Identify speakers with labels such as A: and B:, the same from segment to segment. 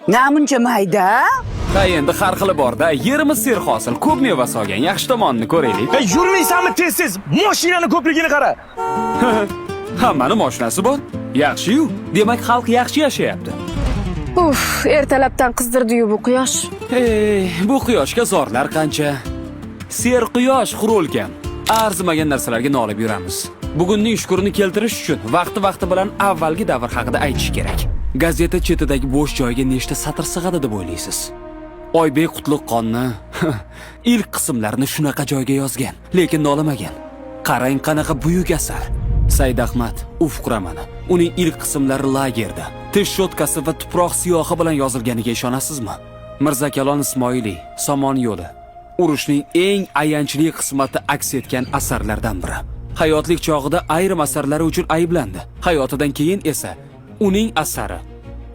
A: Namuncha mayda?
B: Ha endi har xili bor-da. Yerimiz serhosil, ko'p meva solgan. Yaxshi tomonini ko'raylik.
C: Yurmaysanmi tez-tez? Mashinani ko'pligini qara.
B: Hammani mashinasi bor. Yaxshi-yu. Demak, xalq yaxshi yashayapti.
D: Uf, ertalabdan qizdirdi-yu bu quyosh.
B: Bu quyoshga zorlar qancha. Ser quyosh xurulkan. Arzimagan narsalarga nolib yuramiz. Bugunning shukurini keltirish uchun vaqti bilan avvalgi davr haqida aytish kerak. Gazeta chetidagi bo'sh joyga nechta satr sig'adi deb o'ylaysiz? Oybek Qutlug'qonni ilk qismlarini shunaqa joyga yozgan, lekin nolamagan. Qarang qanaqa buyuk asar. Said Ahmad Ufq romani. Uning ilk qismlari lagerda, tish shotkasi va tuproq siyohi bilan yozilganiga ishonasizmi? Mirzakalon Ismoiliy Somon yo'li. Urushning eng ayanchli qismati aks etgan asarlardan biri. Hayotlik chog'ida ayrim asarlari uchun ayblandi. Hayotidan keyin esa uning asari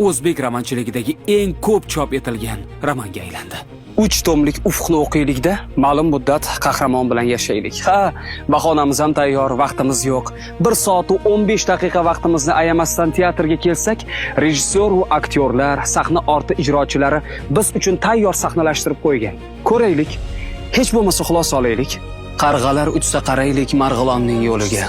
B: o'zbek romanchiligidagi eng ko'p chop etilgan romanga aylandi.
E: 3 tomlik Ufqni o'qiylikda, ma'lum muddat qahramon bilan yashaylik. Ha, bahonamiz ham tayyor, vaqtimiz yo'q. 1 soat va 15 daqiqa vaqtimizni ayamasdan teatrga kelsak, rejissyor va aktyorlar, sahna orti ijrochilari biz uchun tayyor sahnalashtirib qo'ygan. Ko'raylik, hech bo'lmasa xulosa olaylik. Qarg'alar uchsa qaraylik Marg'ilonning yo'liga.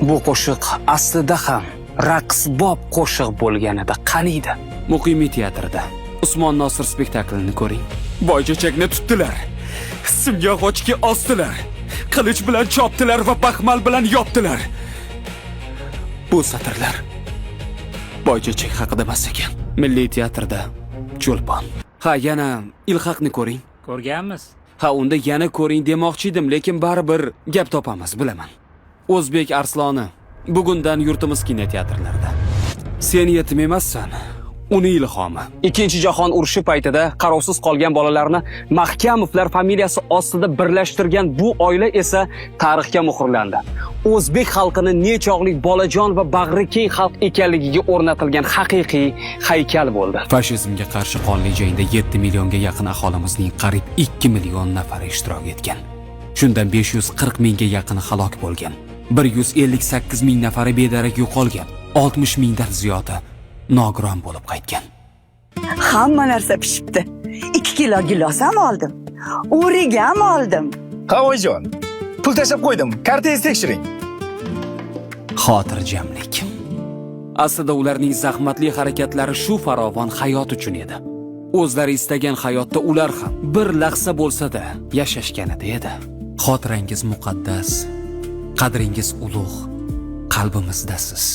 E: Bu qo'shiq aslida ham raqsbob qo'shiq bo'lganida qaniydi?
B: Muqimiy teatrida Usmon Nosir spektaklini ko'ring. Boychechakni tutdilar. Simga g'ochga osdilar. Qilich bilan chopdilar va baxmal bilan yopdilar. Bu satrlar Boychechak haqida emas ekan. Milliy teatrda Cho'lpon. Ha, yana Ilhaqni ko'ring.
F: Ko'rganmiz.
B: Ha, unda yana ko'ring demoqchi edim, lekin baribir gap topamiz, bilaman. O'zbek Arsloni bugundan yurtimiz kinoteatrlarida. Sen yetim emassan. Uni ilhomi.
E: Ikkinchi jahon urushi paytida qarovsiz qolgan bolalarni Mahkamovlar familiyasi ostida birlashtirgan bu oila esa tarixga muhrlandi. O'zbek xalqini nechog'lik bolajon va bag'ri keng xalq ekanligiga o'rnatilgan haqiqiy haykal bo'ldi.
B: Fashizmga qarshi qonli jangda 7 millionga yaqin aholimizning qariyb 2 million nafari ishtirok etgan. Shundan 540 mingga yaqini halok bo'lgan. 158 ming nafari bedarak yo'qolgan. 60 mingdan ziyodi nogiron bo'lib qaytgan.
A: Hamma narsa pishibdi. 2 kilo gilos ham oldim. O'rik ham oldim.
C: Ha, oyijon. Pul tashab qo'ydim. Kartangizni tekshiring.
B: Xotirjamlik. Aslida ularning zahmatli harakatlari shu farovon hayot uchun edi. O'zlari istagan hayotda ular ham bir lahza bo'lsa-da yashashganida edi. Xotirangiz muqaddas, qadringiz ulug', qalbimizda siz.